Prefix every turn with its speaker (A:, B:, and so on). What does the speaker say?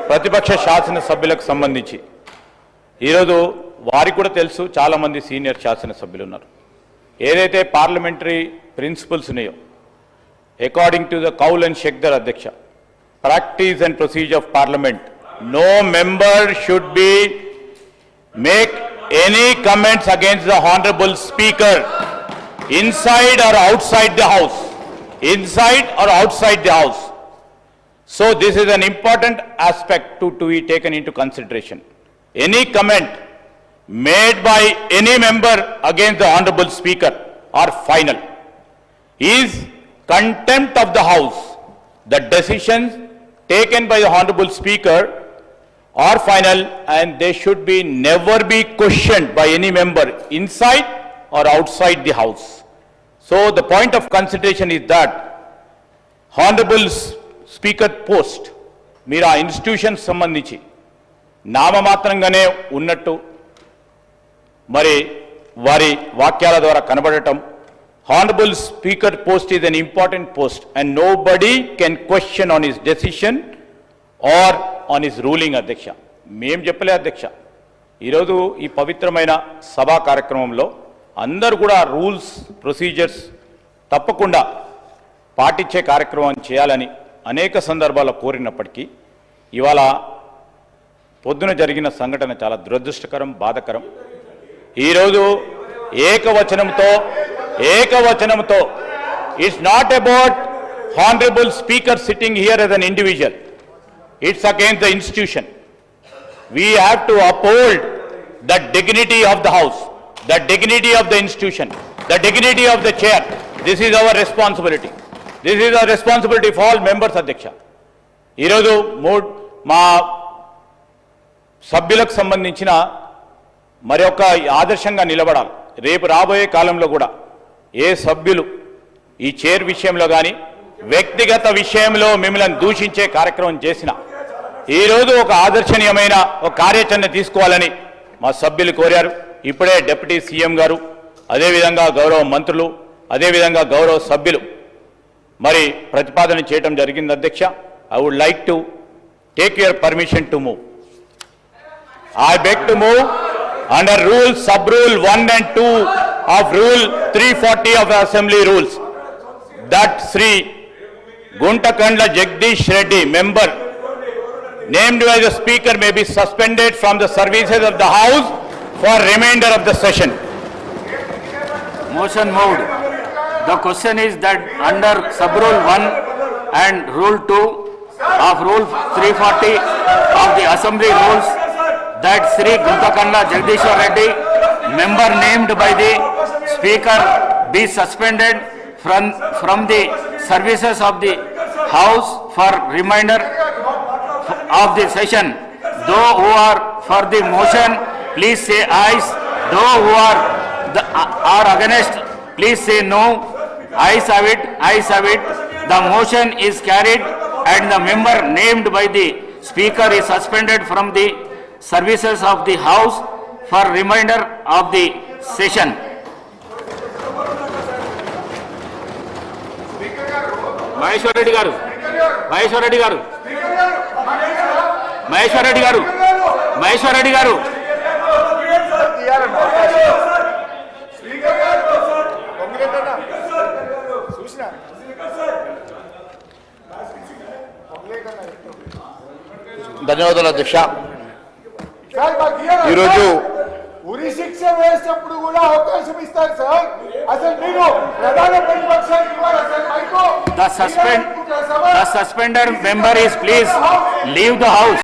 A: ప్రతిపక్ష శాసన సభ్యులకు సంబంధించి ఈరోజు వారికి కూడా తెలుసు, చాలామంది సీనియర్ శాసనసభ్యులు ఉన్నారు. ఏదైతే పార్లమెంటరీ ప్రిన్సిపల్స్ ఉన్నాయో, according to the Kaul and Shakdher అధ్యక్ష, practice and procedure of parliament, no member should be make any comments against the honorable speaker inside or outside the house, inside or outside the house. So this is an important aspect to be taken into consideration. Any comment made by any member against the honorable speaker are final, is contempt of the house. The decisions taken by the honorable speaker are final and they should be never be questioned by any member inside or outside the house. So the point of consideration is that honorable speaker post మీరు ఆ institution సంబంధించి నామమాత్రంగానే ఉన్నట్టు మరి వారి వాక్యాల ద్వారా కనబడటం, honorable speaker post is an important post and nobody can question on his decision or on his ruling. అధ్యక్ష, మేం చెప్పలే అధ్యక్ష, ఈరోజు ఈ పవిత్రమైన సభా కార్యక్రమంలో అందరూ కూడా రూల్స్ ప్రొసీజర్స్ తప్పకుండా పాటించే కార్యక్రమం చేయాలని అనేక సందర్భాల్లో కోరినప్పటికీ ఇవాళ పొద్దున జరిగిన సంఘటన చాలా దురదృష్టకరం, బాధకరం. ఈరోజు ఏకవచనంతో it's not about honourable speaker sitting here as an individual. It's against the institution. We have to uphold the dignity of the house, the dignity of the institution, the dignity of the chair. This is our responsibility. This is our responsibility for all members, అధ్యక్ష. ఈరోజు మా సభ్యులకు సంబంధించిన మరి ఒక ఆదర్శంగా నిలబడాలి. రేపు రాబోయే కాలంలో కూడా ఏ సభ్యులు ఈ చైర్ విషయంలో కానీ వ్యక్తిగత విషయంలో మిమ్మల్ని దూషించే కార్యక్రమం చేసిన ఈరోజు ఒక ఆదర్శనీయమైన ఒక కార్యాచరణ తీసుకోవాలని మా సభ్యులు కోరారు. ఇప్పుడే డిప్యూటీ సీఎం గారు, అదేవిధంగా గౌరవ మంత్రులు, అదేవిధంగా గౌరవ సభ్యులు మరి ప్రతిపాదన చేయడం జరిగింది. అధ్యక్ష, I would like to take your permission to move. I beg to move under rule sub rule 1 and 2 of rule 340 of assembly rules that Sri Guntakandla Jagdish Reddy, member named by the speaker, may be suspended from the services of the house for remainder of the session.
B: Motion moved. The question is that under sub rule 1 and rule 2 of rule 340 of the assembly rules, that Sri Guntakandla Jagdishwar Reddy, member named by the speaker, be suspended from the services of the house for remainder of the session. Those who are for the motion, please say ayes. Those who are against, please say no. Ayes have it. Ayes have it. The motion is carried and the member named by the speaker is suspended from the services of the house for remainder of the session. Maheshwar Reddy garu, Maheshwar Reddy garu, Maheshwar Reddy garu, Maheshwar Reddy garu.
A: ధన్యవాదాలు అధ్యక్ష.
C: ఈరోజు ఉరి శిక్ష వేసినప్పుడు కూడా అవకాశం ఇస్తారు sir. అసలు మీరు ప్రధాన ప్రతిపక్షానికి ఇవ్వాలి.
B: The suspended member is please leave the house.